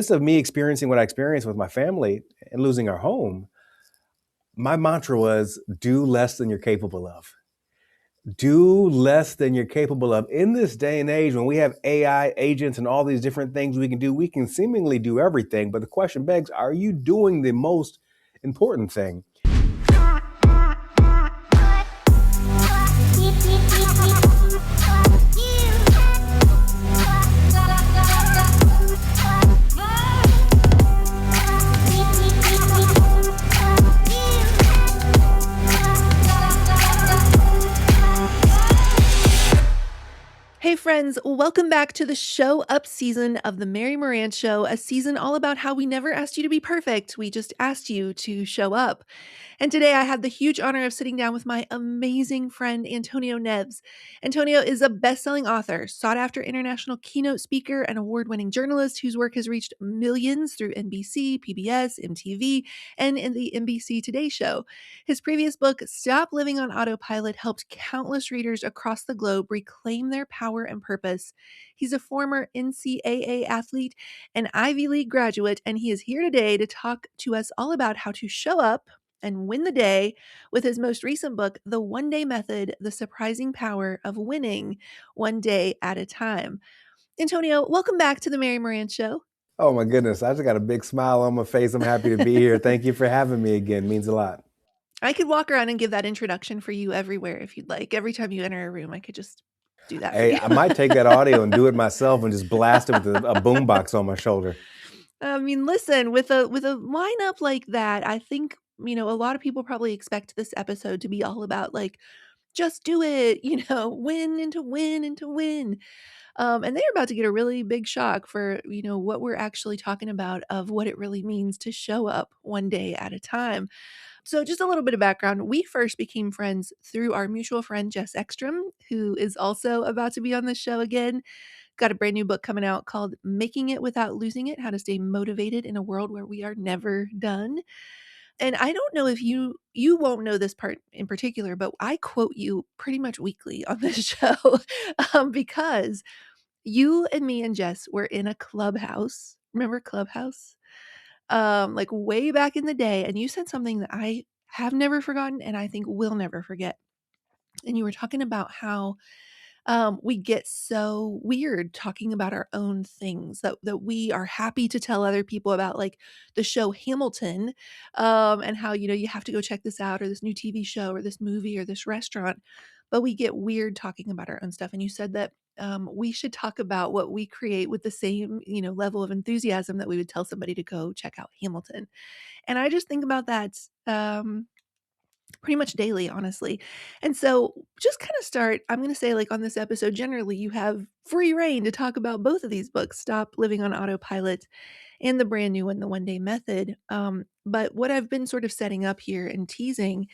midst of me experiencing what I experienced with my family and losing our home, my mantra was do less than you're capable of. Do less than you're capable of. In this day and age, when we have AI agents and all these different things we can do, we can seemingly do everything. But the question begs, are you doing the most important thing? Hey friends, welcome back to the Show Up season of the Mary Marantz Show, a season all about how we never asked you to be perfect, we just asked you to show up. And today I had the huge honor of sitting down with my amazing friend, Antonio Neves. Antonio is a best-selling author, sought-after international keynote speaker, and award-winning journalist whose work has reached millions through NBC, PBS, MTV, and in the NBC Today Show. His previous book, Stop Living on Autopilot, helped countless readers across the globe reclaim their power and purpose. He's a former NCAA athlete, an Ivy League graduate, and he is here today to talk to us all about how to show up and win the day with his most recent book, The One Day Method, The Surprising Power of Winning One Day at a Time. Antonio, welcome back to the Mary Marantz Show. Oh my goodness, I just got a big smile on my face. I'm happy to be here. Thank you for having me again. It means a lot. I could walk around and give that introduction for you everywhere if you'd like. Every time you enter a room, I could just do that for Hey, you. I might take that audio and do it myself and just blast it with a boombox on my shoulder. I mean, listen, with a lineup like that, I think, a lot of people probably expect this episode to be all about like, just do it, win and to win and to win. And they're about to get a really big shock for, what we're actually talking about of what it really means to show up one day at a time. So just a little bit of background. We first became friends through our mutual friend, Jess Ekstrom, who is also about to be on the show again. Got a brand new book coming out called Making It Without Losing It, How to Stay Motivated in a World Where We Are Never Done. And I don't know if you won't know this part in particular, but I quote you pretty much weekly on this show because you and me and Jess were in a clubhouse. Remember Clubhouse? Like way back in the day, and you said something that I have never forgotten and I think will never forget. And you were talking about how we get so weird talking about our own things that we are happy to tell other people about, like the show Hamilton, and how, you have to go check this out, or this new TV show, or this movie, or this restaurant. But we get weird talking about our own stuff. And you said that we should talk about what we create with the same, level of enthusiasm that we would tell somebody to go check out Hamilton. And I just think about that pretty much daily, honestly. And so just kind of start, I'm going to say, like on this episode, generally, you have free reign to talk about both of these books, Stop Living on Autopilot and the brand new one, The One Day Method. But what I've been sort of setting up here and teasing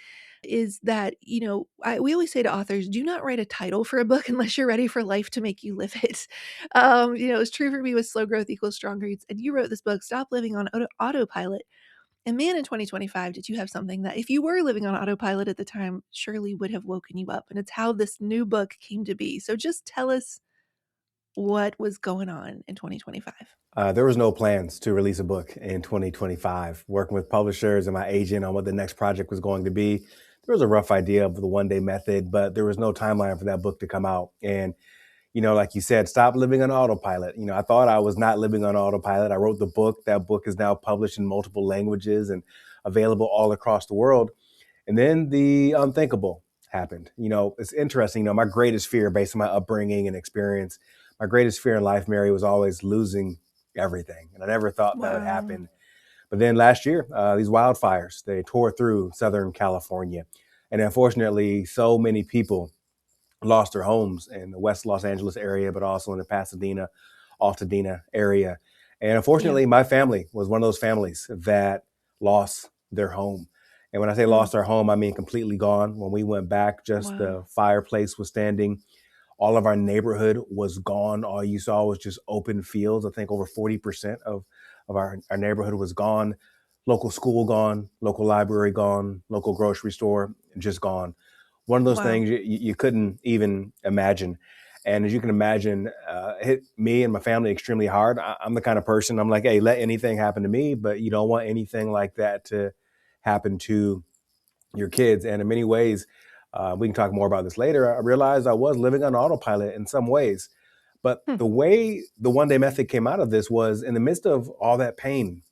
is that, we always say to authors, do not write a title for a book unless you're ready for life to make you live it. It's true for me with Slow Growth Equals Strong Roots. And you wrote this book, Stop Living on Autopilot. And man, in 2025, did you have something that if you were living on autopilot at the time, surely would have woken you up. And it's how this new book came to be. So just tell us what was going on in 2025. There was no plans to release a book in 2025. Working with publishers and my agent on what the next project was going to be, there was a rough idea of the one day method, but there was no timeline for that book to come out. And like you said, stop living on autopilot. I thought I was not living on autopilot. I wrote the book. That book is now published in multiple languages and available all across the world. And then the unthinkable happened. It's interesting. My greatest fear, based on my upbringing and experience, my greatest fear in life, Mary, was always losing everything. And I never thought that would happen. But then last year, these wildfires, they tore through Southern California. And unfortunately, so many people lost their homes in the West Los Angeles area, but also in the Pasadena, Altadena area. And unfortunately, my family was one of those families that lost their home. And when I say lost their home, I mean completely gone. When we went back, just the fireplace was standing. All of our neighborhood was gone. All you saw was just open fields. I think over 40% of our neighborhood was gone. Local school gone, local library gone, local grocery store just gone. One of those things you couldn't even imagine. And as you can imagine, hit me and my family extremely hard. I'm the kind of person, I'm like, hey, let anything happen to me, but you don't want anything like that to happen to your kids. And in many ways, we can talk more about this later. I realized I was living on autopilot in some ways. But Hmm. the way the one day method came out of this was in the midst of all that pain,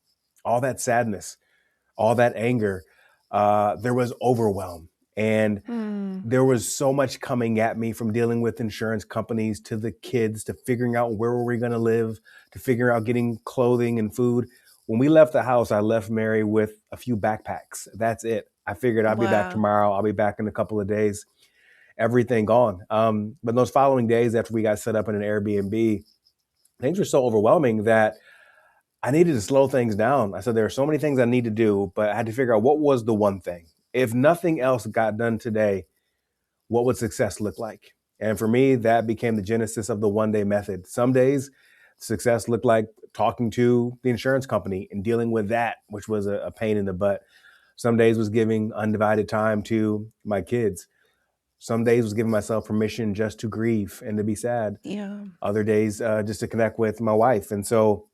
all that sadness, all that anger, there was overwhelm. And Mm. there was so much coming at me, from dealing with insurance companies to the kids to figuring out where were we going to live to figure out getting clothing and food. When we left the house, I left Mary with a few backpacks. That's it. I figured I'll be back Wow. tomorrow. I'll be back in a couple of days. Everything gone. But those following days after we got set up in an Airbnb, things were so overwhelming that I needed to slow things down. I said, there are so many things I need to do, but I had to figure out what was the one thing. If nothing else got done today, what would success look like? And for me, that became the genesis of the one day method. Some days, success looked like talking to the insurance company and dealing with that, which was a pain in the butt. Some days was giving undivided time to my kids. Some days was giving myself permission just to grieve and to be sad. Yeah. Other days, just to connect with my wife. And so,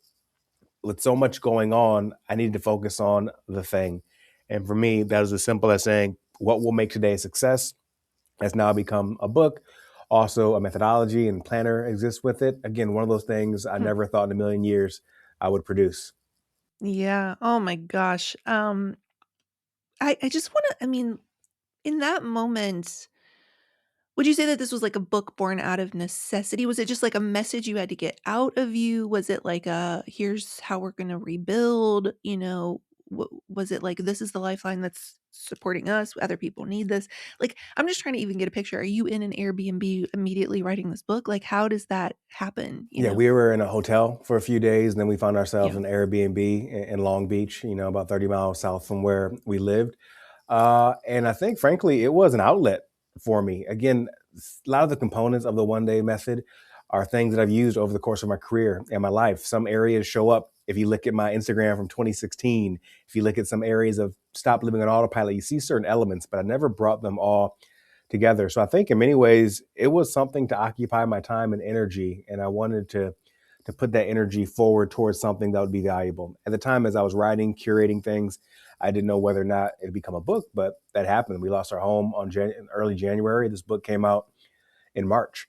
with so much going on, I needed to focus on the thing. And for me, that was as simple as saying, what will make today a success has now become a book. Also, a methodology and planner exists with it. Again, one of those things I Hmm. never thought in a million years I would produce. Yeah. Oh my gosh. I just want to, I mean, in that moment, would you say that this was like a book born out of necessity? Was it just like a message you had to get out of you? Was it like a here's how we're going to rebuild? Was it like this is the lifeline that's supporting us? Other people need this. Like, I'm just trying to even get a picture. Are you in an Airbnb immediately writing this book? Like, how does that happen? Yeah, we were in a hotel for a few days, and then we found ourselves Yeah. in Airbnb in Long Beach, about 30 miles south from where we lived. And I think, frankly, it was an outlet for me. Again, a lot of the components of the one day method are things that I've used over the course of my career and my life. Some areas show up. If you look at my Instagram from 2016, if you look at some areas of Stop Living on Autopilot, you see certain elements, but I never brought them all together. So I think in many ways, it was something to occupy my time and energy. And I wanted to put that energy forward towards something that would be valuable. At the time, as I was writing, curating things, I didn't know whether or not it'd become a book, but that happened. We lost our home on early January. This book came out in March.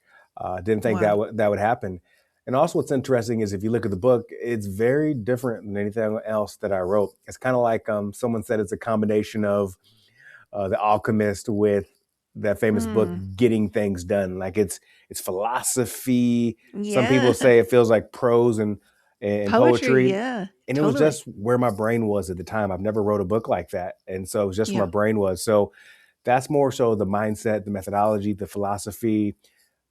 Didn't think Wow. that would happen. And also, what's interesting is if you look at the book, it's very different than anything else that I wrote. It's kind of like someone said it's a combination of The Alchemist with that famous book Mm. Getting Things Done. Like it's philosophy. Some Yeah. people say it feels like prose and Poetry. poetry. Yeah. And it was Totally. just where my brain was at the time. I've never wrote a book like that. And so it was just where Yeah. my brain was. So that's more so the mindset, the methodology, the philosophy.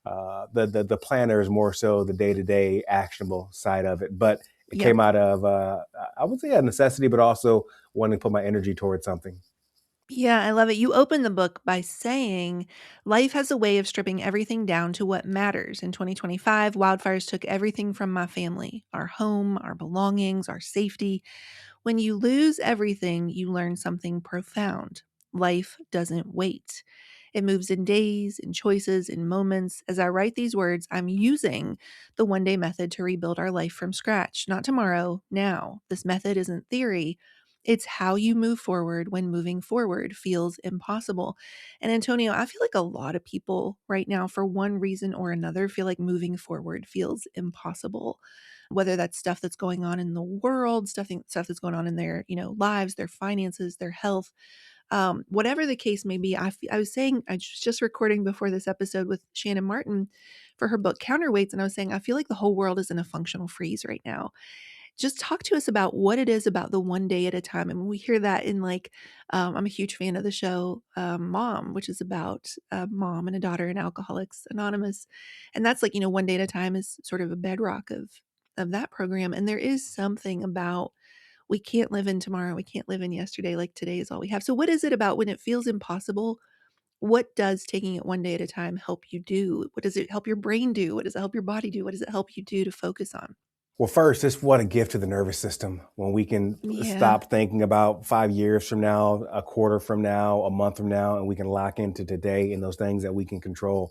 The planner is more so the day to day actionable side of it. But it Yep. came out of I would say a necessity, but also wanting to put my energy towards something. Yeah, I love it. You open the book by saying, life has a way of stripping everything down to what matters. In 2025, wildfires took everything from my family, our home, our belongings, our safety. When you lose everything, you learn something profound. Life doesn't wait. It moves in days, in choices, in moments. As I write these words, I'm using the one day method to rebuild our life from scratch. Not tomorrow, now. This method isn't theory. It's how you move forward when moving forward feels impossible. And Antonio, I feel like a lot of people right now, for one reason or another, feel like moving forward feels impossible, whether that's stuff that's going on in the world, stuff that's going on in their, lives, their finances, their health, whatever the case may be. I was saying I was just recording before this episode with Shannon Martin for her book Counterweights, and I was saying I feel like the whole world is in a functional freeze right now. Just talk to us about what it is about the one day at a time. I mean, we hear that in like, I'm a huge fan of the show Mom, which is about a mom and a daughter in Alcoholics Anonymous, and that's like one day at a time is sort of a bedrock of that program. And there is something about we can't live in tomorrow, we can't live in yesterday. Like today is all we have. So, what is it about when it feels impossible? What does taking it one day at a time help you do? What does it help your brain do? What does it help your body do? What does it help you do to focus on? Well, first, it's what a gift to the nervous system when we can Yeah. stop thinking about 5 years from now, a quarter from now, a month from now, and we can lock into today and those things that we can control.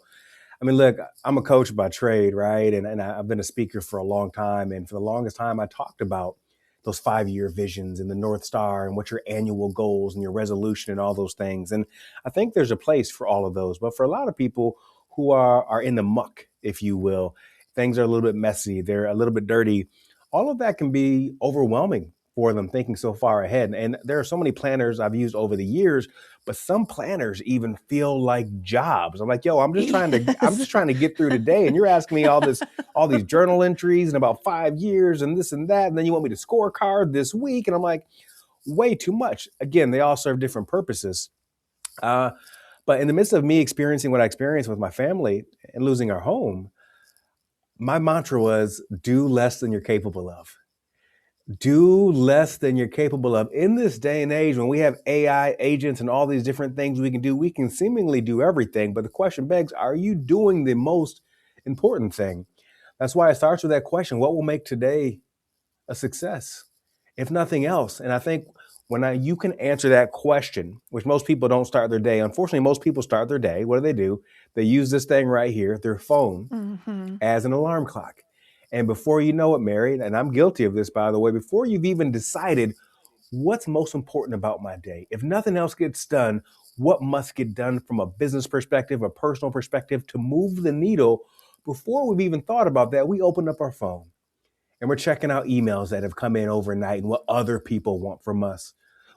I mean, look, I'm a coach by trade, right? And I've been a speaker for a long time. And for the longest time, I talked about those 5 year visions and the North Star and what your annual goals and your resolution and all those things. And I think there's a place for all of those. But for a lot of people who are in the muck, if you will, things are a little bit messy, they're a little bit dirty. All of that can be overwhelming for them thinking so far ahead. And there are so many planners I've used over the years, but some planners even feel like jobs. I'm like, yo, I'm Yes. just trying to get through today. And you're asking me all these journal entries in about 5 years and this and that. And then you want me to scorecard this week. And I'm like, way too much. Again, they all serve different purposes. Uh, but in the midst of me experiencing what I experienced with my family and losing our home, my mantra was do less than you're capable of. Do less than you're capable of. In this day and age, when we have AI agents and all these different things we can do, we can seemingly do everything. But the question begs, are you doing the most important thing? That's why it starts with that question: what will make today a success, if nothing else? And I think you can answer that question, which most people don't start their day. Unfortunately, most people start their day. What do? They use this thing right here, their phone, Mhm. as an alarm clock. And before you know it, Mary, and I'm guilty of this, by the way, before you've even decided what's most important about my day, if nothing else gets done, what must get done from a business perspective, a personal perspective to move the needle, before we've even thought about that, we open up our phone and we're checking out emails that have come in overnight and what other people want from us.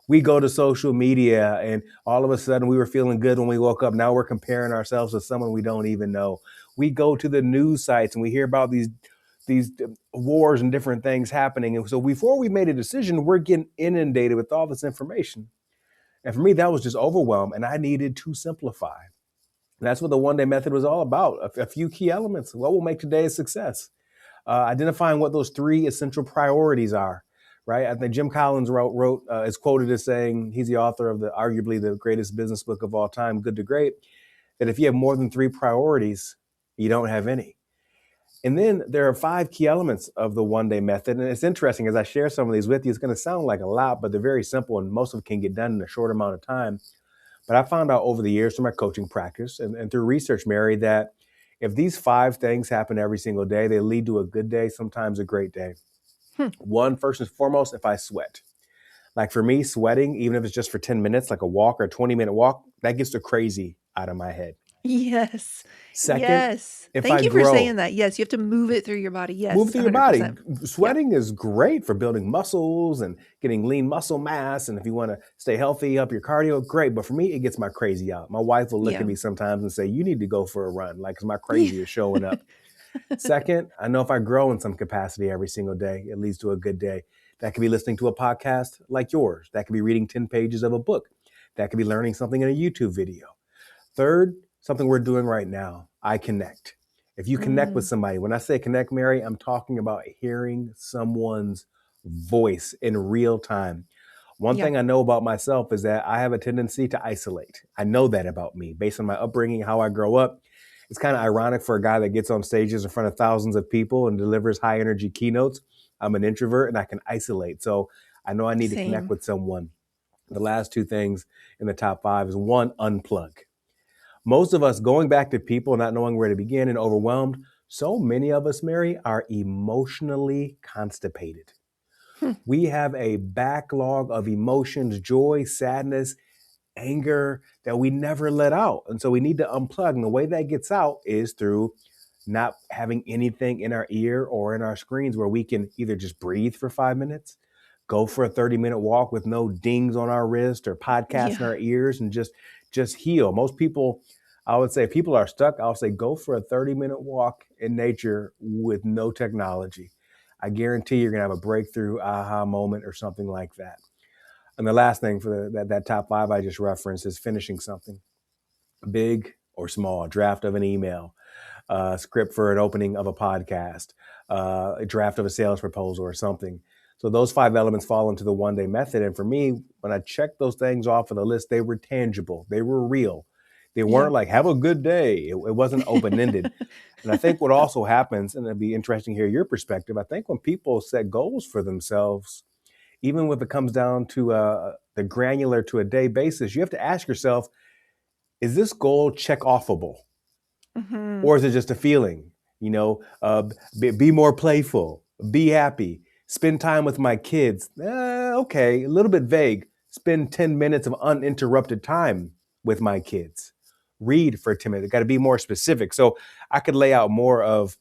We go to social media and all of a sudden we were feeling good when we woke up. Now we're comparing ourselves to someone we don't even know. We go to the news sites and we hear about these wars and different things happening. And so before we made a decision, we're getting inundated with all this information. And for me, that was just overwhelm, and I needed to simplify. And that's what the one day method was all about. A few key elements. What will make today a success? Identifying what those three essential priorities are, right? I think Jim Collins wrote is quoted as saying, he's the author of the arguably the greatest business book of all time, Good to Great, that if you have more than three priorities, you don't have any. And then there are five key elements of the one day method. And it's interesting as I share some of these with you, it's going to sound like a lot, but they're very simple and most of them can get done in a short amount of time. But I found out over the years through my coaching practice and through research, Mary, that if these five things happen every single day, they lead to a good day, sometimes a great day. Hmm. One, first and foremost, if I sweat. Like for me, sweating, even if it's just for 10 minutes, like a walk or a 20-minute walk, that gets the crazy out of my head. Yes. Second, Yes. if I Thank you for saying grow, that. Yes, you have to move it through your body. move Yes, through your body. 100%. Yeah. Sweating is great for building muscles and getting lean muscle mass. And if you want to stay healthy, up your cardio, great. But for me, it gets my crazy out. My wife will look at Yeah. me sometimes and say, you need to go for a run, like, 'cause my Yeah. crazy is showing up. Second, I know if I grow in some capacity every single day, it leads to a good day. That could be listening to a podcast like yours. That could be reading 10 pages of a book. That could be learning something in a YouTube video. Third, something we're doing right now, I connect. If you connect with Mm. somebody, when I say connect, Mary, I'm talking about hearing someone's voice in real time. One Yeah. thing I know about myself is that I have a tendency to isolate. I know that about me based on my upbringing, how I grow up. It's kind of ironic for a guy that gets on stages in front of thousands of people and delivers high energy keynotes. I'm an introvert and I can isolate. So I know I need to connect Same. with someone. The last two things in the top five is one, unplug. Most of us going back to people, not knowing where to begin and overwhelmed. So many of us, Mary, are emotionally constipated. Hmm. We have a backlog of emotions, joy, sadness, anger that we never let out. And so we need to unplug. And the way that gets out is through not having anything in our ear or in our screens where we can either just breathe for 5 minutes, go for a 30-minute walk with no dings on our wrist or podcasts in Yeah. our ears and just heal. Most people, I would say if people are stuck, I'll say go for a 30-minute walk in nature with no technology. I guarantee you're gonna have a breakthrough aha moment or something like that. And the last thing for that top five I just referenced is finishing something big or small, a draft of an email, script for an opening of a podcast, a draft of a sales proposal or something. So those five elements fall into the one day method. And for me, when I checked those things off of the list, they were tangible, they were real. They Yeah. weren't like, have a good day. It wasn't open ended. And I think what also happens, and it'd be interesting to hear your perspective, I think when people set goals for themselves, even when it comes down to the granular to a day basis, you have to ask yourself, is this goal check offable? Mhm. Or is it just a feeling? You know, be more playful, be happy, spend time with my kids. Okay, a little bit vague. Spend 10 minutes of uninterrupted time with my kids. Read for 10 minutes. Got to be more specific. So I could lay out more of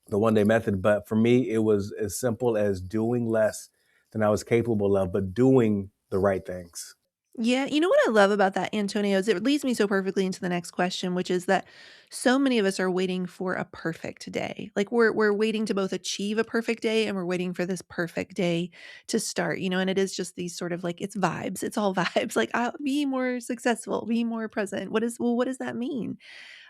the one day method, but for me, it was as simple as doing less than I was capable of, but doing the right things. Yeah, you know what I love about that, Antonio, is it leads me so perfectly into the next question, which is that so many of us are waiting for a perfect day. Like we're waiting to both achieve a perfect day and we're waiting for this perfect day to start, and it is just these sort of like it's vibes. It's all vibes. Like I'll be more successful, be more present. What does that mean?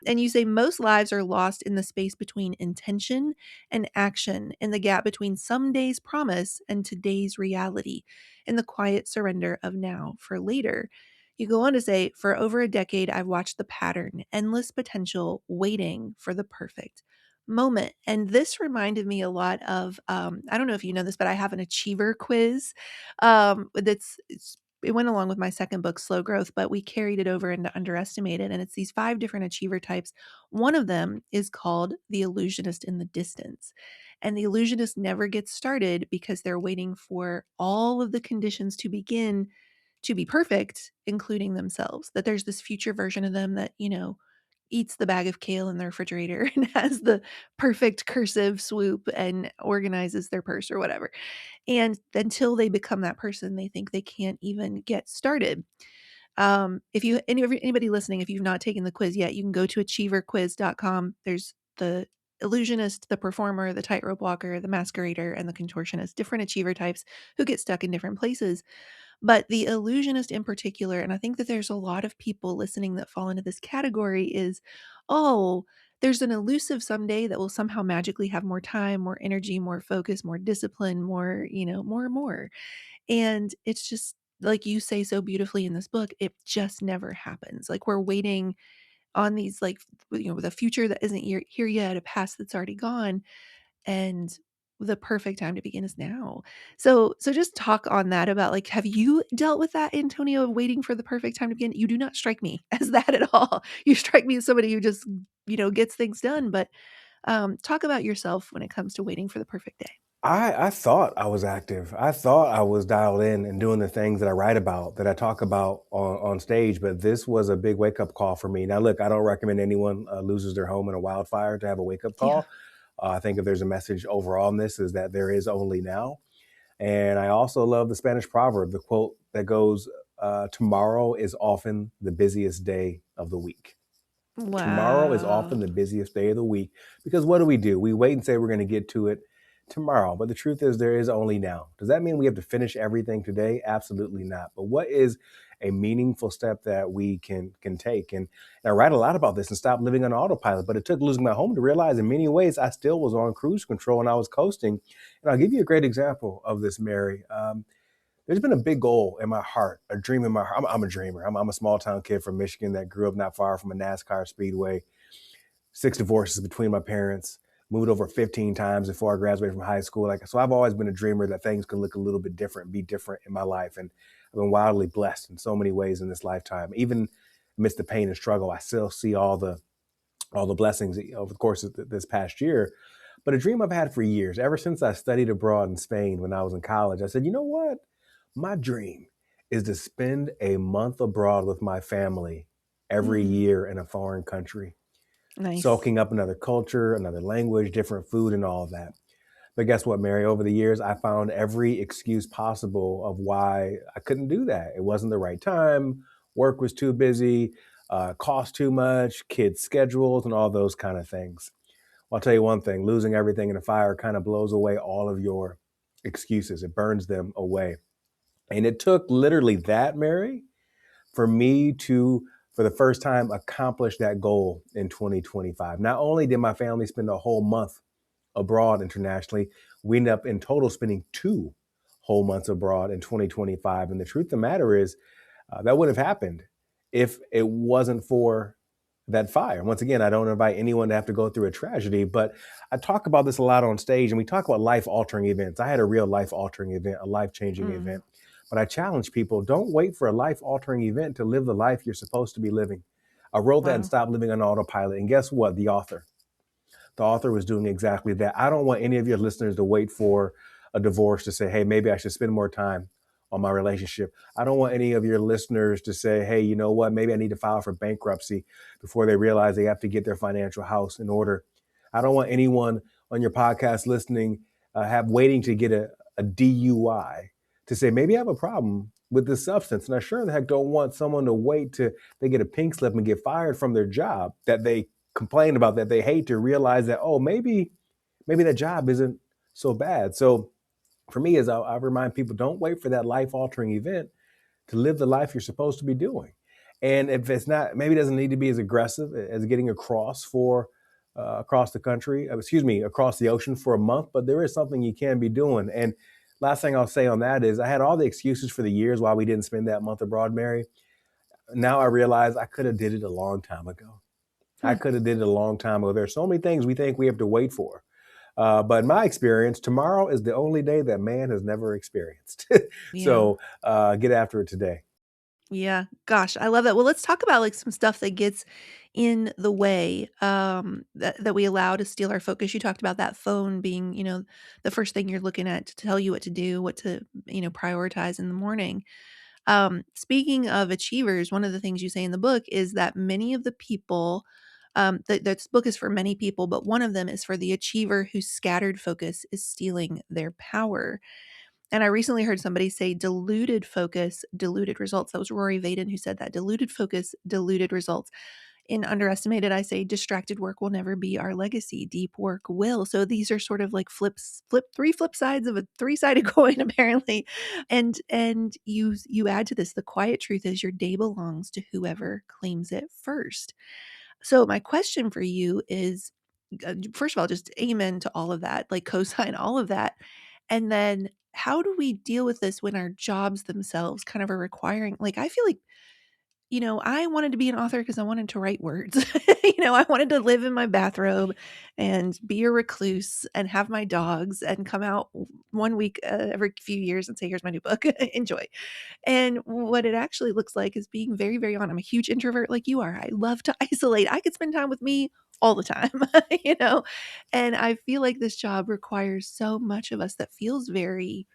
And you say most lives are lost in the space between intention and action, in the gap between some day's promise and today's reality, in the quiet surrender of now for later. You go on to say, for over a decade, I've watched the pattern, endless potential, waiting for the perfect moment. And this reminded me a lot of, I don't know if you know this, but I have an achiever quiz it went along with my second book, Slow Growth, but we carried it over into Underestimated. And it's these 5 different achiever types. One of them is called the illusionist in the distance. And the illusionist never gets started because they're waiting for all of the conditions to begin to be perfect, including themselves. That there's this future version of them that, eats the bag of kale in the refrigerator and has the perfect cursive swoop and organizes their purse or whatever. And until they become that person, they think they can't even get started. If you anybody listening, if you've not taken the quiz yet, you can go to achieverquiz.com. There's the illusionist, the performer, the tightrope walker, the masquerader, and the contortionist, different achiever types who get stuck in different places. But the illusionist in particular, and I think that there's a lot of people listening that fall into this category, is oh, there's an elusive someday that will somehow magically have more time, more energy, more focus, more discipline, more, more and more. And it's just like you say so beautifully in this book, it just never happens. Like we're waiting on these, like, with a future that isn't here yet, a past that's already gone, and the perfect time to begin is now. So just talk on that about, like, have you dealt with that, Antonio, of waiting for the perfect time to begin? You do not strike me as that at all. You strike me as somebody who just, gets things done. But talk about yourself when it comes to waiting for the perfect day. I thought I was active. I thought I was dialed in and doing the things that I write about, that I talk about on stage. But this was a big wake up call for me. Now, look, I don't recommend anyone loses their home in a wildfire to have a wake up Yeah. call. I think if there's a message overall in this is that there is only now. And I also love the Spanish proverb, the quote that goes, "Tomorrow is often the busiest day of the week." Tomorrow is often Wow. the busiest day of the week because what do? We wait and say we're going to get to it tomorrow. But the truth is, there is only now. Does that mean we have to finish everything today? Absolutely not. But what is a meaningful step that we can take? And I write a lot about this and stop living on autopilot. But it took losing my home to realize in many ways I still was on cruise control and I was coasting. And I'll give you a great example of this, Mary. There's been a big goal in my heart, a dream in my heart. I'm a dreamer. I'm a small town kid from Michigan that grew up not far from a NASCAR speedway. 6 divorces between my parents. Moved over 15 times before I graduated from high school. Like, so I've always been a dreamer that things could look a little bit different, be different in my life. And I've been wildly blessed in so many ways in this lifetime. Even amidst the pain and struggle, I still see all the blessings over the course of this past year. But a dream I've had for years, ever since I studied abroad in Spain when I was in college, I said, you know what? My dream is to spend a month abroad with my family every Mm, year in a foreign country, nice. soaking up another culture, another language, different food, and all of that. But guess what, Mary? Over the years, I found every excuse possible of why I couldn't do that. It wasn't the right time, work was too busy, cost too much, kids' schedules, and all those kind of things. Well, I'll tell you one thing, losing everything in a fire kind of blows away all of your excuses, it burns them away. And it took literally that, Mary, for me to, for the first time, accomplish that goal in 2025. Not only did my family spend a whole month abroad internationally, we ended up in total spending 2 whole months abroad in 2025. And the truth of the matter is, that would have happened if it wasn't for that fire. Once again, I don't invite anyone to have to go through a tragedy, but I talk about this a lot on stage and we talk about life altering events. I had a real life altering event, a life changing Mm, event. But I challenge people, don't wait for a life altering event to live the life you're supposed to be living. I wrote that and Wow. stopped living on autopilot. And guess what? The author was doing exactly that. I don't want any of your listeners to wait for a divorce to say, hey, maybe I should spend more time on my relationship. I don't want any of your listeners to say, hey, you know what, maybe I need to file for bankruptcy before they realize they have to get their financial house in order. I don't want anyone on your podcast listening have waiting to get a DUI to say, maybe I have a problem with this substance. And I sure the heck don't want someone to wait till they get a pink slip and get fired from their job that they complain about, that they hate, to realize that, oh, maybe that job isn't so bad. So for me, as I remind people, don't wait for that life altering event to live the life you're supposed to be doing. And if it's not, maybe it doesn't need to be as aggressive as getting across the country, excuse me, across the ocean for a month, but there is something you can be doing. And last thing I'll say on that is I had all the excuses for the years why we didn't spend that month abroad, Mary. Now I realize I could have did it a long time ago. I Hmm. could have did it a long time ago. There's so many things we think we have to wait for. But in my experience, tomorrow is the only day that man has never experienced. Yeah. So get after it today. Yeah. Gosh, I love that. Well, let's talk about like some stuff that gets in the way that we allow to steal our focus. You talked about that phone being, the first thing you're looking at to tell you what to do, what to, prioritize in the morning. Speaking of achievers, one of the things you say in the book is that many of the people, that this book is for many people, but one of them is for the achiever whose scattered focus is stealing their power. And I recently heard somebody say diluted focus, diluted results. That was Rory Vaden who said that. Diluted focus, diluted results. In Underestimated, I say distracted work will never be our legacy. Deep work will. So these are sort of like three flip sides of a three-sided coin, apparently. And you add to this, the quiet truth is your day belongs to whoever claims it first. So my question for you is, first of all, just amen to all of that, like co-sign all of that. And then how do we deal with this when our jobs themselves kind of are requiring, like, I feel like, I wanted to be an author because I wanted to write words. I wanted to live in my bathrobe and be a recluse and have my dogs and come out one week every few years and say, here's my new book. Enjoy. And what it actually looks like is being very, very on. I'm a huge introvert like you are. I love to isolate. I could spend time with me all the time, you know? And I feel like this job requires so much of us that feels very,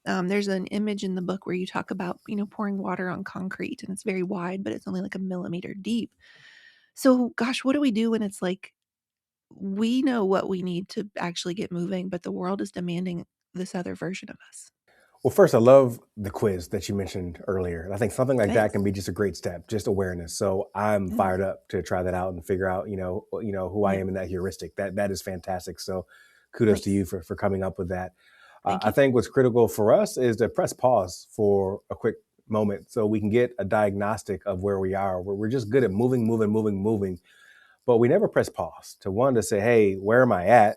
there's an image in the book where you talk about, pouring water on concrete and it's very wide, but it's only like a millimeter deep. So, gosh, what do we do when it's like we know what we need to actually get moving, but the world is demanding this other version of us? Well, first, I love the quiz that you mentioned earlier. And I think something like that Thanks. can be just a great step, just awareness. So I'm Mm, fired up to try that out and figure out, who I yeah. am in that heuristic. That is fantastic. So kudos to Nice. you for coming up with that. Thank I you. think what's critical for us is to press pause for a quick moment so we can get a diagnostic of where we are. We're just good at moving, moving, moving, moving, but we never press pause to one to say, hey, where am I at?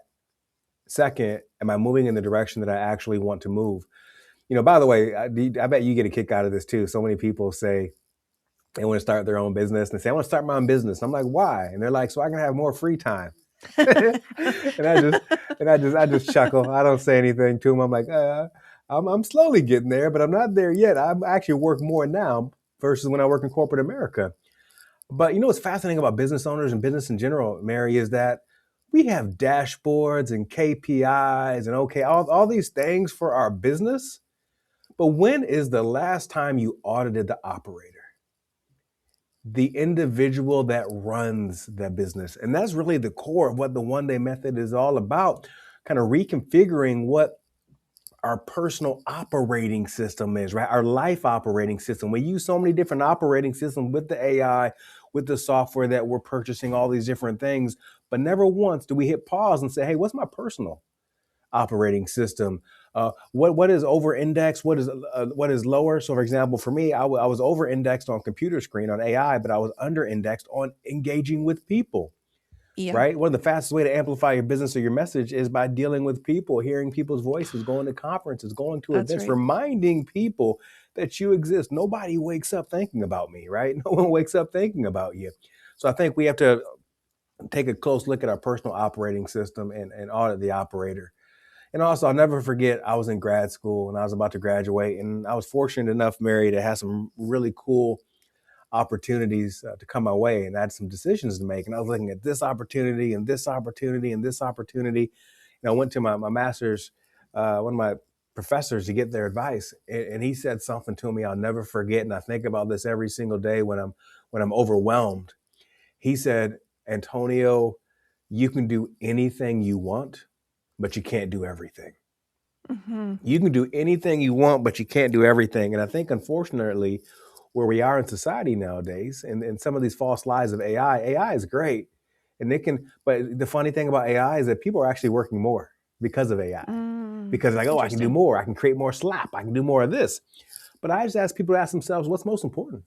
Second, am I moving in the direction that I actually want to move? By the way, I bet you get a kick out of this too. So many people say they want to start their own business and they say, I want to start my own business. I'm like, why? And they're like, so I can have more free time. and I just chuckle. I don't say anything to them. I'm like, I'm slowly getting there, but I'm not there yet. I actually work more now versus when I work in corporate America. But what's fascinating about business owners and business in general, Mary, is that we have dashboards and KPIs and all these things for our business. But when is the last time you audited the operator, the individual that runs that business? And that's really the core of what the one day method is all about, kind of reconfiguring what our personal operating system is, right? Our life operating system. We use so many different operating systems with the AI, with the software that we're purchasing, all these different things. But never once do we hit pause and say, hey, what's my personal operating system? What is over indexed? What is lower? So, for example, for me, I was over indexed on computer screen on AI, but I was under indexed on engaging with people. Yeah, Right? One of the fastest way to amplify your business or your message is by dealing with people, hearing people's voices, going to conferences, going to that's events, right. reminding people that you exist. Nobody wakes up thinking about me, right? No one wakes up thinking about you. So I think we have to take a close look at our personal operating system and audit the operator. And also, I'll never forget, I was in grad school and I was about to graduate. And I was fortunate enough, Mary, to have some really cool opportunities to come my way, and I had some decisions to make. And I was looking at this opportunity and this opportunity and this opportunity. And I went to my master's, one of my professors, to get their advice, and he said something to me I'll never forget. And I think about this every single day when I'm overwhelmed. He said, Antonio, you can do anything you want, but you can't do everything. Mhm. You can do anything you want, but you can't do everything. And I think, unfortunately, where we are in society nowadays, and some of these false lies of AI is great. And it can, but the funny thing about AI is that people are actually working more because of AI. Because like, oh, I can do Interesting. more. I can create more slap. I can do more of this. But I just ask people to ask themselves, what's most important?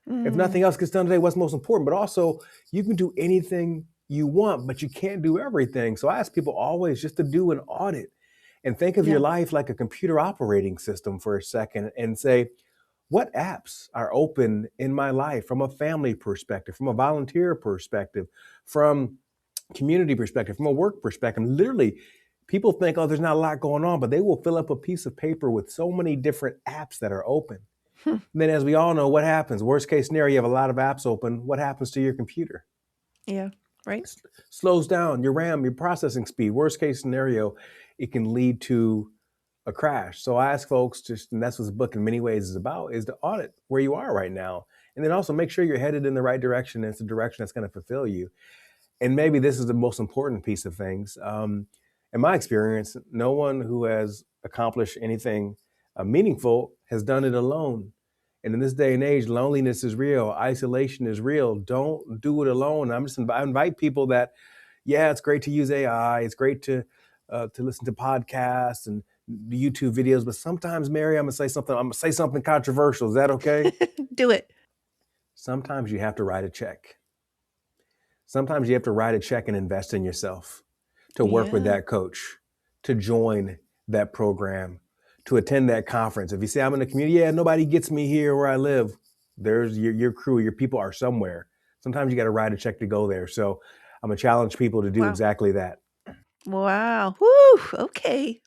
If Mm, nothing else gets done today, what's most important? But also, you can do anything you want, but you can't do everything. So I ask people always just to do an audit and think of your yeah. life like a computer operating system for a second and say, what apps are open in my life from a family perspective, from a volunteer perspective, from community perspective, from a work perspective? Literally, people think, oh, there's not a lot going on, but they will fill up a piece of paper with so many different apps that are open. Hmm. And then, as we all know, what happens? Worst case scenario, you have a lot of apps open. What happens to your computer? Yeah. Right? Slows down your RAM, your processing speed. Worst case scenario, it can lead to a crash. So I ask folks, just, and that's what this book in many ways is about, is to audit where you are right now. And then also make sure you're headed in the right direction. And it's a direction that's going to fulfill you. And maybe this is the most important piece of things. In my experience, no one who has accomplished anything meaningful has done it alone. And in this day and age, loneliness is real, isolation is real. Don't do it alone. I invite people that, yeah, it's great to use AI, it's great to listen to podcasts and YouTube videos, but sometimes, Mary, I'm gonna say something controversial. Is that okay? Do it. Sometimes you have to write a check. Sometimes you have to write a check and invest in yourself, to work with Yeah. that coach, to join that program, to attend that conference. If you say, I'm in the community, yeah, nobody gets me here where I live. There's your crew, your people are somewhere. Sometimes you got to write a check to go there. So I'm going to challenge people to do Wow. exactly that. Wow. Woo. Okay.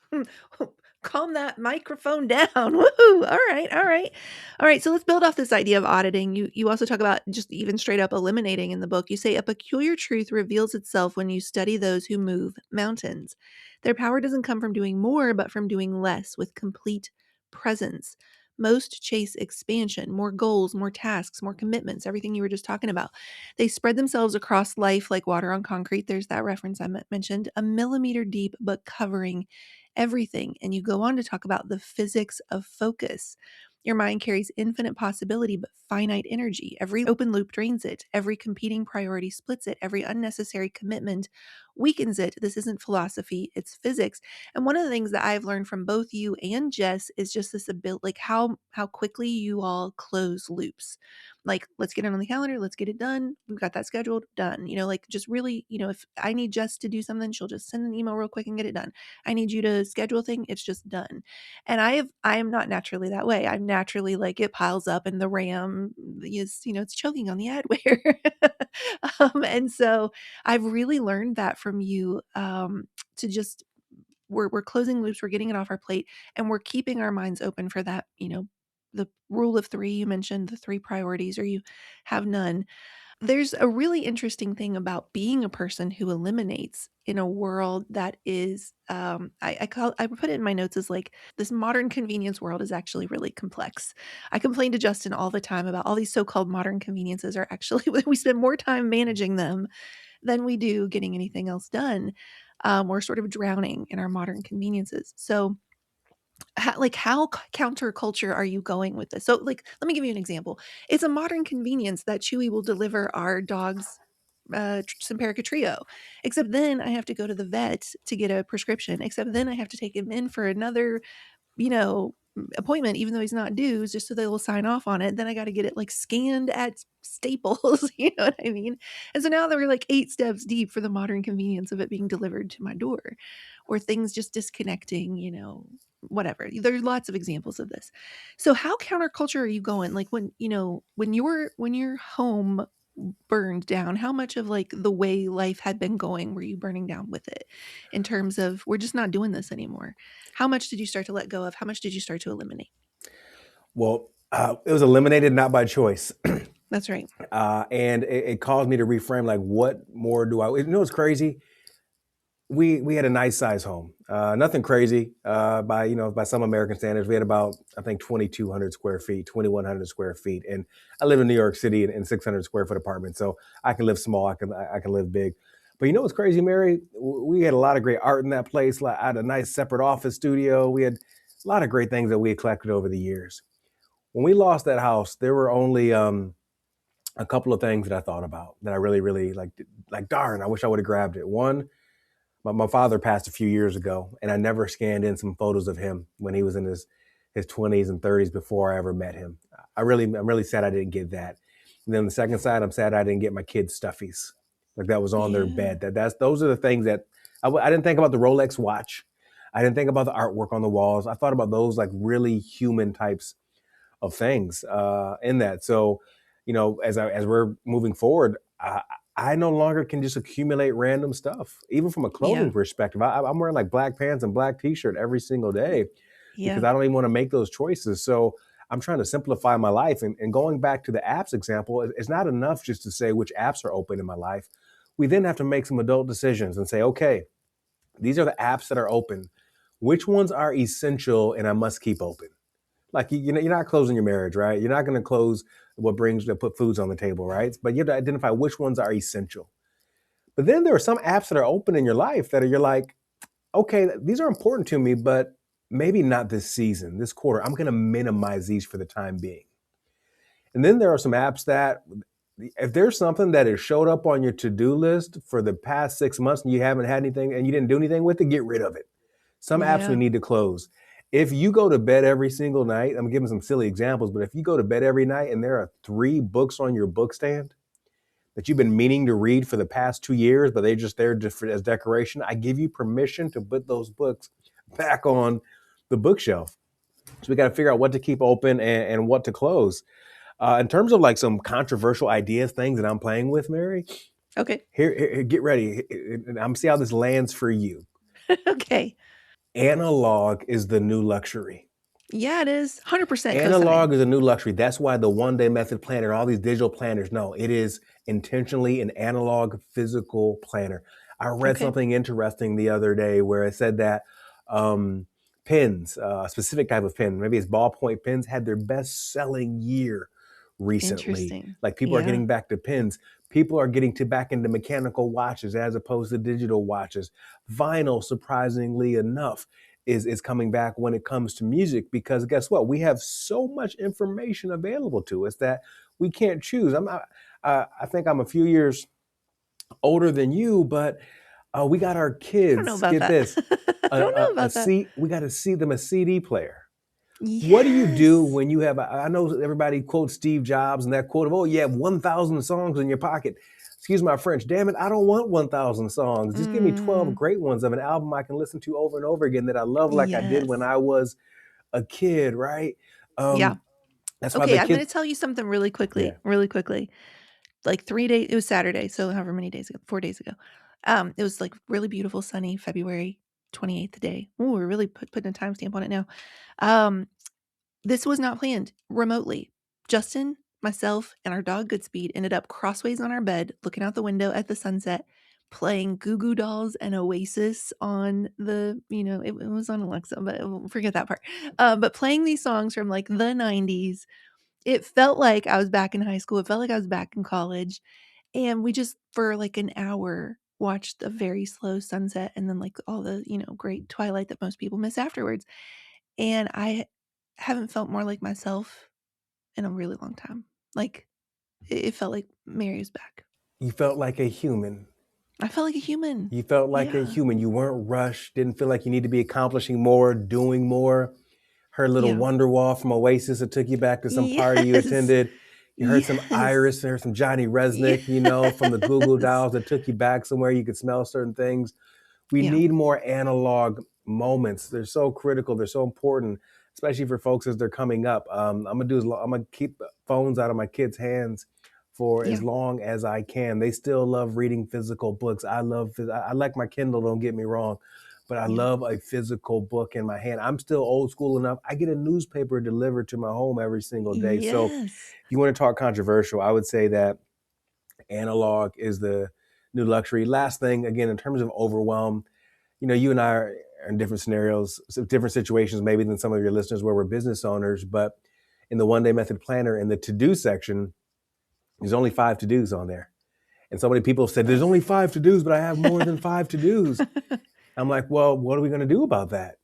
Calm that microphone down. Woohoo. All right. All right. All right. So let's build off this idea of auditing. You also talk about just even straight up eliminating in the book. You say a peculiar truth reveals itself when you study those who move mountains. Their power doesn't come from doing more, but from doing less with complete presence. Most chase expansion, more goals, more tasks, more commitments, everything you were just talking about. They spread themselves across life like water on concrete. There's that reference I mentioned, a millimeter deep, but covering everything. And you go on to talk about the physics of focus. Your mind carries infinite possibility, but finite energy. Every open loop drains it. Every competing priority splits it. Every unnecessary commitment weakens it. This isn't philosophy, it's physics. And one of the things that I've learned from both you and Jess is just this ability, like how quickly you all close loops. Like, let's get it on the calendar, let's get it done. We've got that scheduled, done. Like just really, if I need Jess to do something, she'll just send an email real quick and get it done. I need you to schedule a thing, it's just done. And I am not naturally that way. I'm naturally like it piles up and the RAM is, it's choking on the adware. And so I've really learned that from you, to just we're closing loops, we're getting it off our plate, and we're keeping our minds open for that, the rule of three you mentioned, the three priorities, or you have none. There's a really interesting thing about being a person who eliminates in a world that is, I put it in my notes as like this modern convenience world is actually really complex. I complain to Justin all the time about all these so-called modern conveniences are actually we spend more time managing them than we do getting anything else done. We're sort of drowning in our modern conveniences. So how counterculture are you going with this? So, like, let me give you an example. It's a modern convenience that Chewy will deliver our dog's Simparica Trio. Except then I have to go to the vet to get a prescription. Except then I have to take him in for another appointment, even though he's not due, just so they will sign off on it. Then I got to get it like scanned at Staples. You know what I mean? And so now that we're like 8 steps deep for the modern convenience of it being delivered to my door, or things just disconnecting, whatever. There's lots of examples of this. So how counterculture are you going? Like when your home burned down, how much of like the way life had been going were you burning down with it, in terms of we're just not doing this anymore? How much did you start to let go of? How much did you start to eliminate? Well, it was eliminated not by choice. That's right. And it caused me to reframe, like, what more do I? You know, it's crazy. We had a nice size home, nothing crazy by by some American standards. We had about, I think, 2,200 square feet, 2,100 square feet, and I live in New York City in 600 square foot apartment, so I can live small, I can live big. But you know what's crazy, Mary? We had a lot of great art in that place. Like, I had a nice separate office studio. We had a lot of great things that we had collected over the years. When we lost that house, there were only a couple of things that I thought about that I really, really like, darn, I wish I would have grabbed it. One, my father passed a few years ago, and I never scanned in some photos of him when he was in his 20s and 30s before I ever met him. I'm really sad I didn't get that. And then the second side, I'm sad I didn't get my kids stuffies, like that was on their Yeah. bed. Those are the things that I didn't think about. The Rolex watch, I didn't think about the artwork on the walls. I thought about those, like, really human types of things in that. So, as we're moving forward, I no longer can just accumulate random stuff, even from a Yeah. clothing perspective. I'm wearing like black pants and black t-shirt every single Y day because yeah. I don't even want to make those choices. So I'm trying to simplify my life. And going back to the apps example, it's not enough just to say which apps are open in my life. We then have to make some adult decisions and say, okay, these are the apps that are open. Which ones are essential and I must keep open? Like, you're not closing your marriage, right? You're not going to close what brings to put foods on the table, right? But you have to identify which ones are essential. But then there are some apps that are open in your life that you're like, okay, these are important to me, but maybe not this season, this quarter. I'm going to minimize these for the time being. And then there are some apps that, if there's something that has showed up on your to-do list for the past 6 months and you haven't had anything and you didn't do anything with it, get rid of it. Some apps we Yeah. need to close. If you go to bed every single night, I'm giving some silly examples, but if you go to bed every night and there are 3 books on your book stand that you've been meaning to read for the past 2 years, but they're just there just as decoration, I give you permission to put those books back on the bookshelf. So we got to figure out what to keep open and what to close. In terms of like some controversial ideas, things that I'm playing with, Mary, Okay. here get ready. I'm see how this lands for you. Okay. Analog is the new luxury. Yeah, it is. 100% co-sign. Analog is a new luxury. That's why the one day method planner, all these digital planners, no, it is intentionally an analog physical planner. I read Okay. something interesting the other day where it said that pens, a specific type of pen, maybe it's ballpoint pens, had their best selling year recently. Interesting. Like, people are Yeah. getting back to pens. People are getting back into mechanical watches as opposed to digital watches. Vinyl, surprisingly enough, is coming back when it comes to music, because guess what? We have so much information available to us that we can't choose. I think I'm a few years older than you, but we got our I don't know kids. about Get that. this, I don't know about that. we got to see them a CD player. What do you do Yes. when you have? I know everybody quotes Steve Jobs and that quote of, "Oh, you have 1,000 songs in your pocket." Excuse my French. Damn it, I don't want 1,000 songs. Just give me 12 Mm, great ones of an album I can listen to over and over again that I love, like I did when yes. I was a kid, right? Yeah. Um, that's why Okay, the I'm gonna kids. tell you something really quickly, Yeah, really quickly. Like 3 days it was Saturday, so however many days ago, 4 days ago. It was, like, really beautiful, sunny February 28th day. Ooh, we're really putting a timestamp on it now. Um, this was not planned remotely. Justin, myself, and our dog Goodspeed ended up crossways on our bed, looking out the window at the sunset, playing Goo Goo Dolls and Oasis on it was on Alexa, but forget that part. But playing these songs from, like, the '90s. It felt like I was back in high school, it felt like I was back in college, and we just, for, like, an hour, watched a very slow sunset and then, like, all the, great twilight that most people miss afterwards, and I haven't felt more like myself in a really long time. Like, it felt like Mary was back. you felt like a human. I felt like a human. You felt like a Yeah. human. You weren't rushed. Didn't feel like you need to be accomplishing more, doing more. Heard little Yeah. Wonderwall from Oasis that took you back to some party you Yes. attended. You heard some Yes. Iris, heard some Johnny Resnick, from the Google Yes. Dolls that took you back somewhere you could smell certain things. We Yeah. need more analog moments. They're so critical. They're so important, especially for folks as they're coming up. I'm gonna keep phones out of my kids' hands for Yeah. as long as I can. They still love reading physical books. I like my Kindle. Don't get me wrong, but I Yeah. love a physical book in my hand. I'm still old school enough. I get a newspaper delivered to my home every single day. So Yes. if you want to talk controversial, I would say that analog is the new luxury. Last thing, again, in terms of overwhelm, you and I are in different scenarios, different situations, maybe than some of your listeners where we're business owners. But in the one day method planner, in the to do section, there's only 5 to dos on there. And so many people said, there's only 5 to dos, but I have more than 5 to dos. I'm like, well, what are we going to do about that?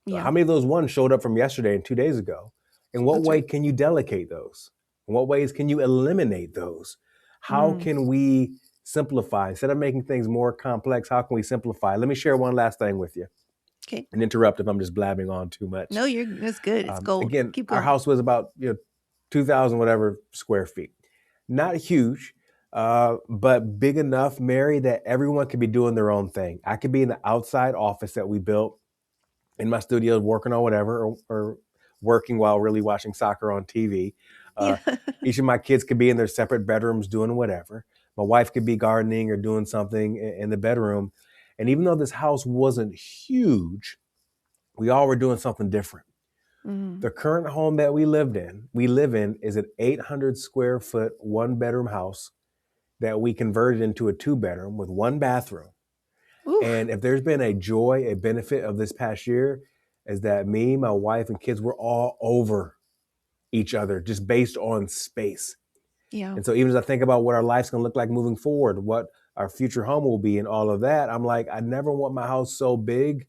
Yeah, How many of those ones showed up from yesterday and 2 days ago? In what that's way right. can you delegate those? In what ways can you eliminate those? How Mm, can we simplify? Instead of making things more complex, how can we simplify? Let me share one last thing with you okay. and interrupt if I'm just blabbing on too much. No, that's good. It's gold. Again, Keep our going. house was about 2,000 whatever square feet, not huge, but big enough, Mary, that everyone could be doing their own thing. I could be in the outside office that we built in my studio working on whatever, or working while really watching soccer on TV. Uh, Yeah. each of my kids could be in their separate bedrooms doing whatever. My wife could be gardening or doing something in the bedroom. And even though this house wasn't huge, we all were doing something different. Mhm. The current home that we live in is an 800 square foot, 1 bedroom house that we converted into a 2 bedroom with 1 bathroom. Oof. And if there's been a joy, a benefit of this past year, is that me, my wife, and kids were all over each other just based on space. Yeah. And so even as I think about what our life's gonna look like moving forward, what our future home will be and all of that, I'm like, I never want my house so big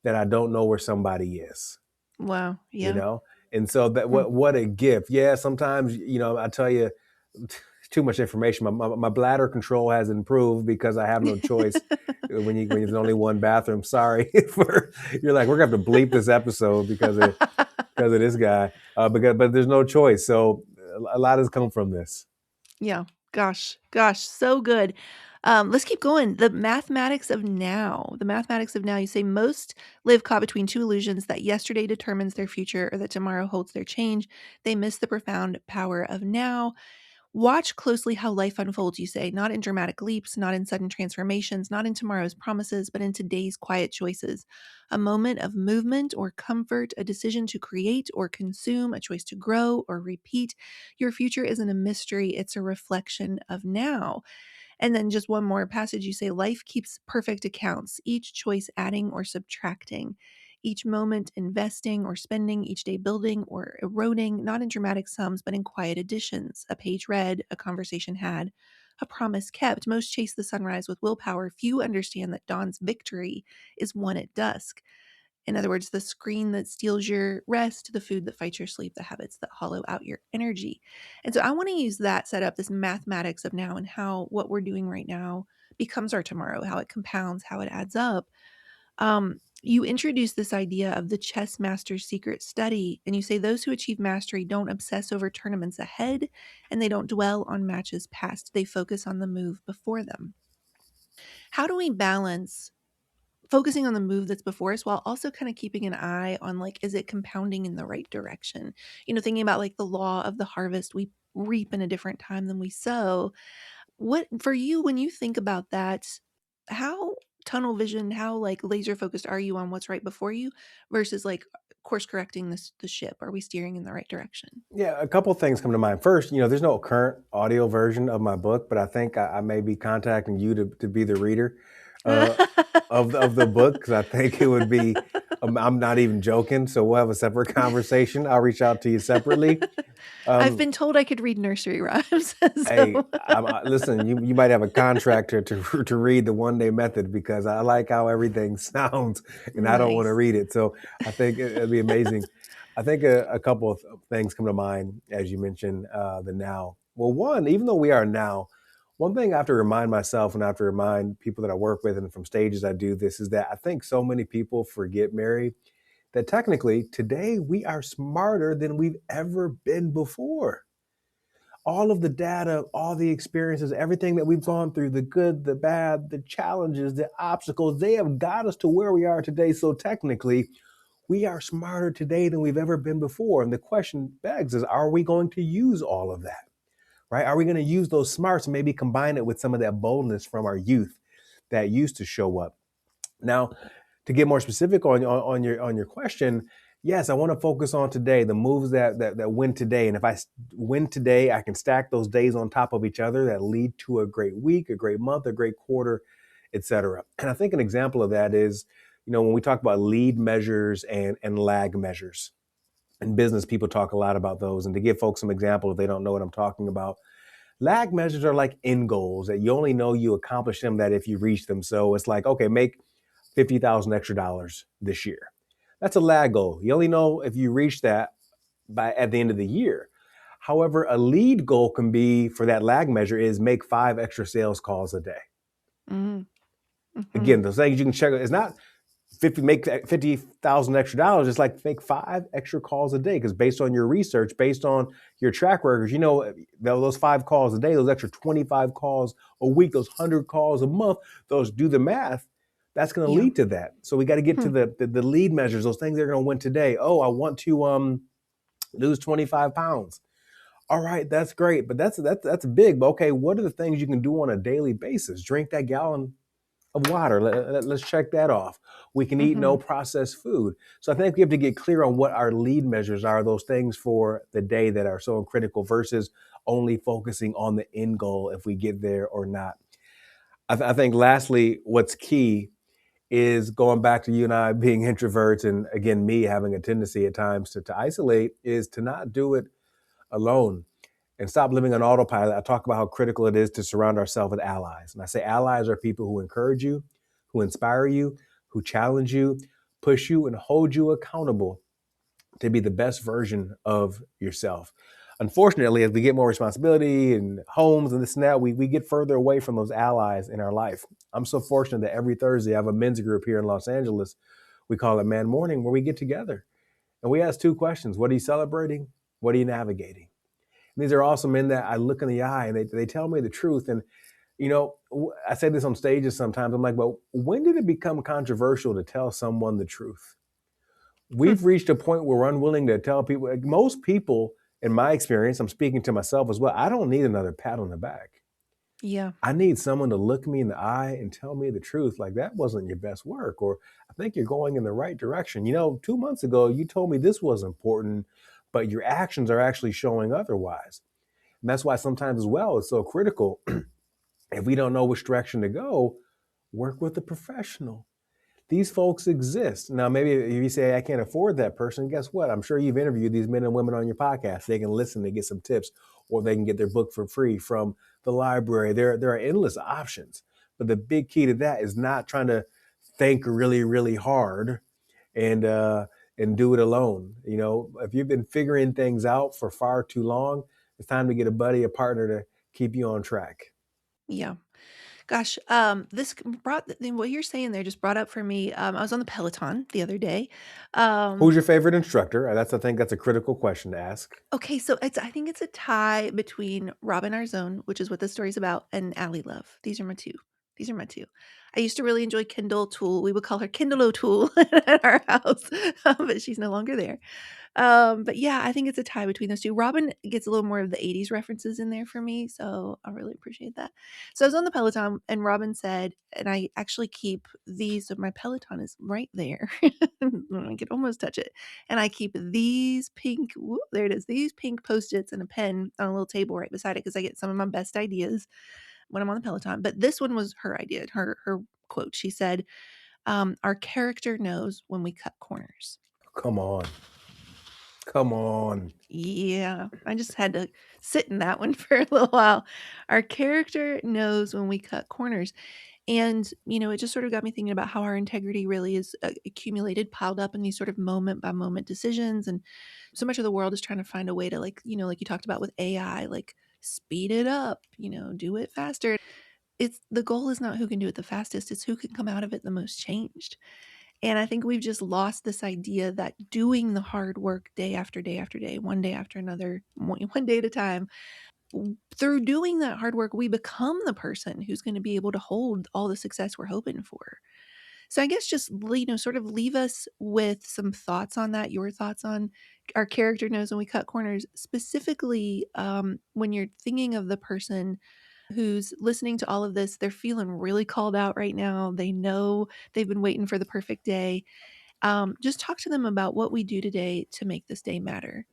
that I don't know where somebody is. Wow. you Yeah. know and so that, Hmm. what a gift. Yeah, sometimes, I tell you, too much information. My bladder control has improved because I have no choice. When there's only 1 bathroom, sorry, for you're like, we're gonna have to bleep this episode because of this guy, but there's no choice. So a lot has come from this. Yeah. Gosh. Gosh. So good. Let's keep going. The mathematics of now. The mathematics of now. You say most live caught between two illusions that yesterday determines their future or that tomorrow holds their change. They miss the profound power of now. Watch closely how life unfolds, you say, not in dramatic leaps, not in sudden transformations, not in tomorrow's promises, but in today's quiet choices. A moment of movement or comfort, a decision to create or consume, a choice to grow or repeat. Your future isn't a mystery, it's a reflection of now. And then just one more passage, you say, life keeps perfect accounts, each choice adding or subtracting, each moment investing or spending, each day building or eroding, not in dramatic sums, but in quiet additions, a page read, a conversation had, a promise kept. Most chase the sunrise with willpower. Few understand that dawn's victory is won at dusk. In other words, the screen that steals your rest, the food that fights your sleep, the habits that hollow out your energy. And so I want to use that setup, this mathematics of now and how what we're doing right now becomes our tomorrow, how it compounds, how it adds up. You introduce this idea of the chess master's secret study, and you say those who achieve mastery don't obsess over tournaments ahead and they don't dwell on matches past. They focus on the move before them. How do we balance focusing on the move that's before us while also kind of keeping an eye on like, is it compounding in the right direction? Thinking about like the law of the harvest, we reap in a different time than we sow. What for you when you think about that, how tunnel vision, how like laser focused are you on what's right before you versus like course correcting the ship? Are we steering in the right direction? Yeah, a couple of things come to mind. First, there's no current audio version of my book, but I think I may be contacting you to be the reader uh, of the book, because I think it would be. I'm not even joking. So we'll have a separate conversation. I'll reach out to you separately. I've Um, been told I could read nursery rhymes. Hey, So listen. You might have a contractor to read the one day method, because I like how everything sounds, and I don't want to nice. read it. So I think it'd be amazing. I think a couple of things come to mind as you mentioned the now. Well, one, even though we are now, one thing I have to remind myself and I have to remind people that I work with and from stages I do this is that I think so many people forget, Mary, that technically today we are smarter than we've ever been before. All of the data, all the experiences, everything that we've gone through, the good, the bad, the challenges, the obstacles, they have got us to where we are today. So technically, we are smarter today than we've ever been before. And the question begs is, are we going to use all of that? Right? Are we going to use those smarts and maybe combine it with some of that boldness from our youth that used to show up? Now, To get more specific on your question, yes, I want to focus on today, the moves that win today. And if win today, I can stack those days on top of each other that lead to a great week, a great month, a great quarter, etc. And I think an example of that is, when we talk about lead measures and lag measures. In business, people talk a lot about those. And to give folks some example, if they don't know what I'm talking about, lag measures are like end goals that you only know you accomplish them that if you reach them. So it's like, okay, make 50,000 extra dollars this year. That's a lag goal. You only know if you reach that by at the end of the year. However, a lead goal can be for that lag measure is make 5 extra sales calls a day. Mm, mhm. Again, those things you can check. It's not make 50,000 extra dollars. It's like make 5 extra calls a day because based on your research, based on your track records, those 5 calls a day, those extra 25 calls a week, those 100 calls a month, those do the math. That's going to Yeah. lead to that. So we got to get to Hmm. the lead measures, those things they're going to win today. Oh, I want to lose 25 pounds. All right, that's great, but that's big. But okay, what are the things you can do on a daily basis? Drink that gallon of water. Let's check that off. We can eat no Mhm. processed food. So I think we have to get clear on what our lead measures are, those things for the day that are so critical versus only focusing on the end goal if we get there or not. I think lastly, what's key is going back to you and I being introverts, and again, me having a tendency at times to isolate, is to not do it alone and stop living on autopilot. I talk about how critical it is to surround ourselves with allies. And I say allies are people who encourage you, who inspire you, who challenge you, push you, and hold you accountable to be the best version of yourself. Unfortunately, as we get more responsibility and homes and this and that, we get further away from those allies in our life. I'm so fortunate that every Thursday I have a men's group here in Los Angeles. We call it Man Morning, where we get together and we ask 2 questions. What are you celebrating? What are you navigating? These are awesome men that I look in the eye and they tell me the truth. And, I say this on stages sometimes. I'm like, well, when did it become controversial to tell someone the truth? Hmm. We've reached a point where we're unwilling to tell people. Like most people, in my experience, I'm speaking to myself as well. I don't need another pat on the back. Yeah. I need someone to look me in the eye and tell me the truth. Like that wasn't your best work, or I think you're going in the right direction. 2 months ago, you told me this was important, but your actions are actually showing otherwise. And that's why sometimes as well, it's so critical. If we don't know which direction to go, work with a professional. These folks exist. Now, maybe if you say, I can't afford that person, guess what? I'm sure you've interviewed these men and women on your podcast. They can listen, they get some tips, or they can get their book for free from the library. There are endless options. But the big key to that is not trying to think really, really hard and do it alone. If you've been figuring things out for far too long, it's time to get a buddy, a partner to keep you on track. Yeah. Gosh, this what you're saying there just brought up for me. I was on the Peloton the other day. Who's Um, your favorite instructor? I think that's a critical question to ask. okay, so I think it's a tie between Robin Arzón, which is what the story's about, and Ally Love. These are my two. These are my two. I used to really enjoy Kendall Tool. We would call her Kindle O'Toole at our house, but she's no longer there. But yeah, I think it's a tie between those 2. Robin gets a little more of the '80s references in there for me, so I really appreciate that. So I was on the Peloton and Robin said, and I actually keep these, so my Peloton is right there. I can almost touch it. And I keep these pink, whoop, there it is, these pink Post-its and a pen on a little table right beside it because I get some of my best ideas when I'm on the Peloton. But this one was her idea, her quote. She said, "Our character knows when we cut corners." Come on. Come on. Yeah, I just had to sit in that one for a little while. Our character knows when we cut corners. And, it just sort of got me thinking about how our integrity really is accumulated, piled up in these sort of moment by moment decisions. And so much of the world is trying to find a way to, like, like you talked about with AI, like speed it up, do it faster. It's the goal is not who can do it the fastest, it's who can come out of it the most changed. And I think we've just lost this idea that doing the hard work day after day after day, one day after another, one day at a time, through doing that hard work, we become the person who's going to be able to hold all the success we're hoping for. So I guess just sort of leave us with some thoughts on that. Your thoughts on our character knows when we cut corners, specifically when you're thinking of the person. who's listening to all of this, they're feeling really called out right now. They know they've been waiting for the perfect day. Just talk to them about what we do today to make this day matter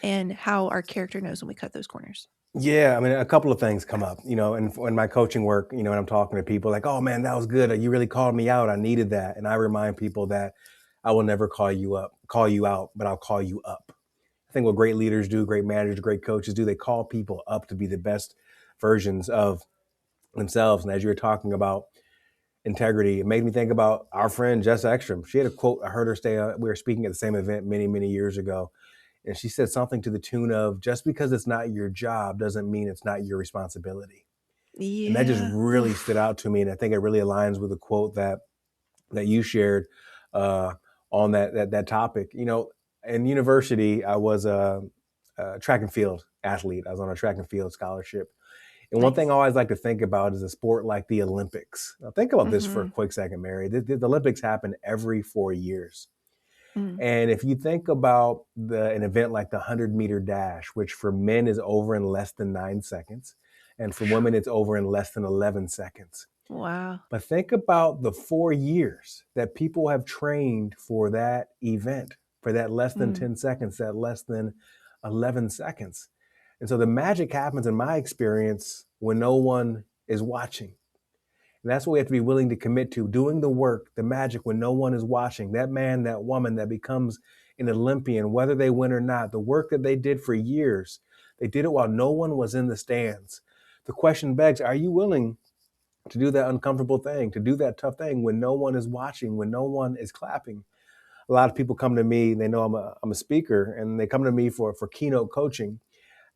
and how our character knows when we cut those corners. Yeah, I mean, a couple of things come up, and in my coaching work, when I'm talking to people like, "Oh man, that was good. You really called me out. I needed that." And I remind people that I will never call you out, but I'll call you up. I think what great leaders do, great managers, great coaches do, they call people up to be the best versions of themselves. And as you were talking about integrity, it made me think about our friend Jess Ekstrom. She had a quote. I heard her say, we were speaking at the same event many, many years ago. And she said something to the tune of, just because it's not your job doesn't mean it's not your responsibility. And that just Yeah. really stood Oof. out to me. And I think it really aligns with the quote that you shared uh, on that topic. In university, I was a track and field athlete. I was on a track and field scholarship. And one thing Nice. I always like to think about is a sport like the Olympics. Now, think about this for a Mhm. quick second, Mary. The Olympics happen every 4 years. Mm. And if you think about an event like the 100-meter dash, which for men is over in less than 9 seconds, and for women, it's over in less than 11 seconds. Wow. But think about the 4 years that people have trained for that event, for that less than Mm. 10 seconds, that less than 11 seconds. And so the magic happens, in my experience, when no one is watching. And that's what we have to be willing to commit to, doing the work, the magic when no one is watching. That man, that woman that becomes an Olympian, whether they win or not, the work that they did for years, they did it while no one was in the stands. The question begs, are you willing to do that uncomfortable thing, to do that tough thing when no one is watching, when no one is clapping? A lot of people come to me, they know I'm a speaker, and they come to me for keynote coaching,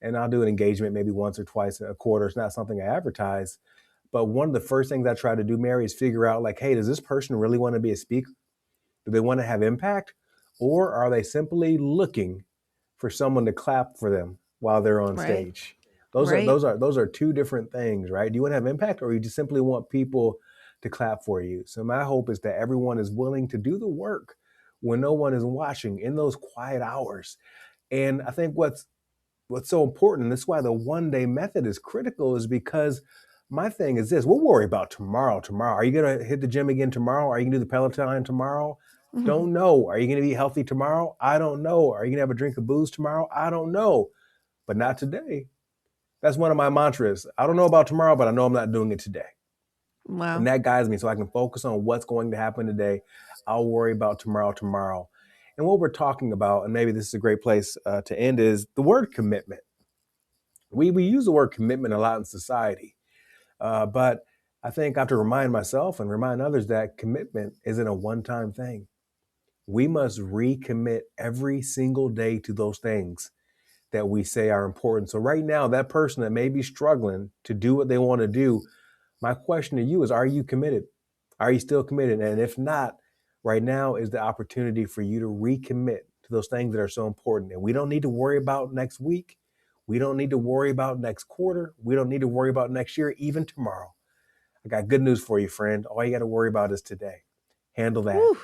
and I'll do an engagement maybe once or twice a quarter. It's not something I advertise. But one of the first things I try to do, Mary, is figure out like, hey, does this person really want to be a speaker? Do they want to have impact? Or are they simply looking for someone to clap for them while they're on Right. stage? Those are Right. those are those are two different things, right? Do you want to have impact, or you just simply want people to clap for you? So my hope is that everyone is willing to do the work when no one is watching in those quiet hours. And I think what's so important, and that's why the 1 day method is critical, is because my thing is this: we'll worry about tomorrow. Tomorrow, are you going to hit the gym again tomorrow? Are you going to do the Peloton tomorrow? Mhm. Don't know. Are you going to be healthy tomorrow? I don't know. Are you going to have a drink of booze tomorrow? I don't know, but not today. That's one of my mantras. I don't know about tomorrow, but I know I'm not doing it today. And Wow. that guides me so I can focus on what's going to happen today. I'll worry about tomorrow. And what we're talking about, and maybe this is a great place to end, is the word commitment. We use the word commitment a lot in society, but I think I have to remind myself and remind others that commitment isn't a one-time thing. We must recommit every single day to those things that we say are important. So right now, that person that may be struggling to do what they want to do, my question to you is, are you committed? Are you still committed? And if not, right now is the opportunity for you to recommit to those things that are so important. And we don't need to worry about next week. We don't need to worry about next quarter. We don't need to worry about next year, even tomorrow. I got good news for you, friend. All you got to worry about is today. Handle that. Whew.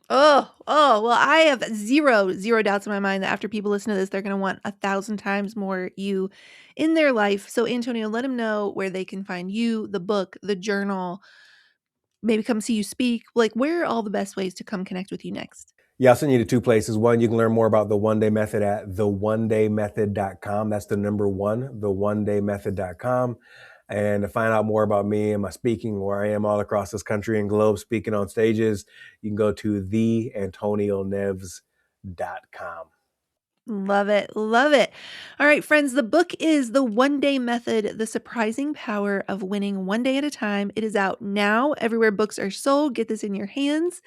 Oh, well, I have zero doubts in my mind that after people listen to this, they're gonna want 1,000 times more you in their life. So, Antonio, let them know where they can find you, the book, the journal, maybe come see you speak. Like, where are all the best ways to come connect with you next? Yeah, I'll send you to two places. One, you can learn more about the 1 day method at theonedaymethod.com. That's the number one, theonedaymethod.com. And to find out more about me and my speaking, where I am all across this country and globe speaking on stages, you can go to theantonioneves.com. Love it. Love it. All right, friends, the book is The 1 Day Method: The Surprising Power of Winning One Day at a Time. It is out now everywhere books are sold. Get this in your hands.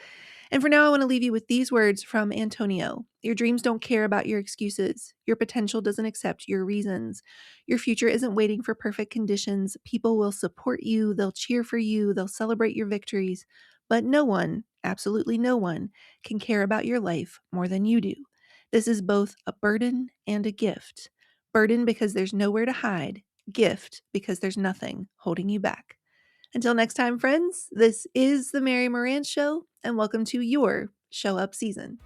And for now, I want to leave you with these words from Antonio. Your dreams don't care about your excuses. Your potential doesn't accept your reasons. Your future isn't waiting for perfect conditions. People will support you, they'll cheer for you, they'll celebrate your victories. But no one, absolutely no one, can care about your life more than you do. This is both a burden and a gift. Burden because there's nowhere to hide, gift because there's nothing holding you back. Until next time, friends, this is the Mary Marantz Show, and welcome to your show up season.